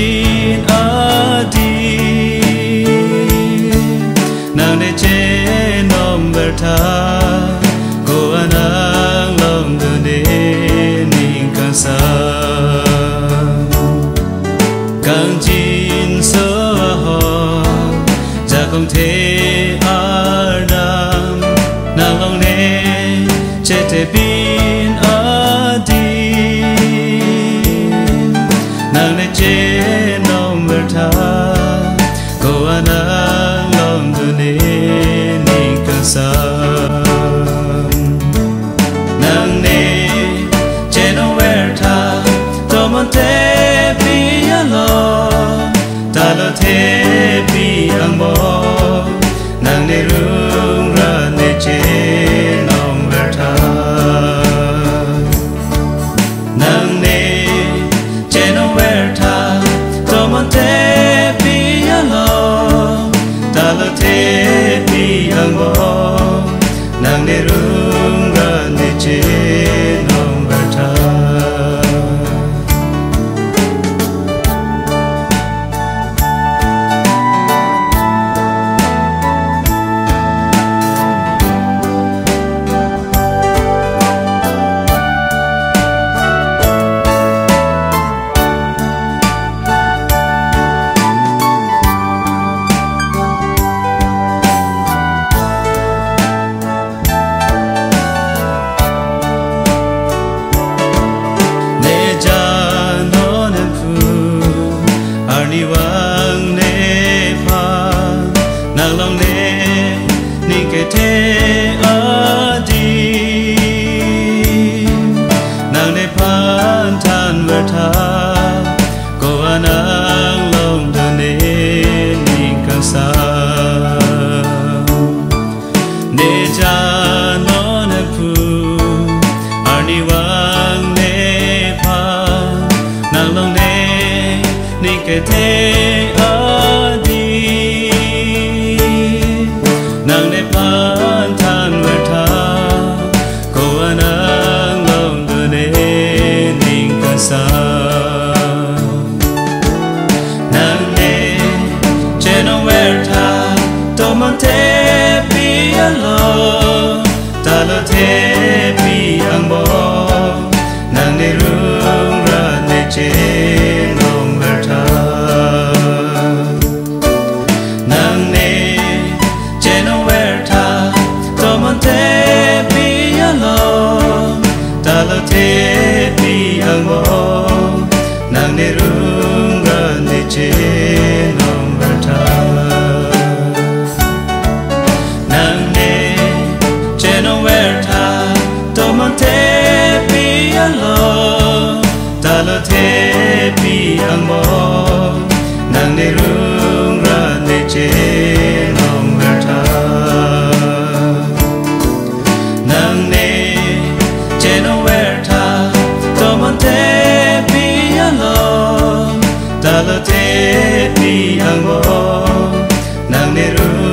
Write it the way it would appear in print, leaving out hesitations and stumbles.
bin adi nàng để chế nom bờ tha cô anang lòng đưa đến ninh càng xa càng chín sơ ho ra không thể ở nam nàng lòng nè chế thể bin adi nàng để chế nom bờ tha cô anang lòng đưa đến ninh càng xa nàng nè chế nom bờ tha to mon te bi alo ta lo te bi amo nàng nè rung ra nè chế nom bờ tha nàng nè chế nom bờ tha to mon te bi alo ta lo te bi amo nàng nè rung ra nè chế nom bờ tha ni wang ne pa nàng lòng ne ni ke te adi nàng ne pan than ver tha cô anang lòng đưa ne ni càng xa ne cha no ne pu ni wang ne pa nàng lòng ne ni ke te adi nàng ne pan than ver tha cô anang lòng đưa ne ninh càng xa nàng ne che nom ver tha to mon te bi alo ta lo te bi amo nàng ne rung ra ne che nàng nè chế nom ver tha to mon te bi alo ta lo te bi amo nàng nè rung ra nè chế nom ver tha nàng nè chế nom ver tha to mon te bi alo ta lo te bi amo nàng nè rung ra nè chế nom ver tha nàng nè chế nom ver tha to mon te bi alo ta lo te bi amo nàng nè rung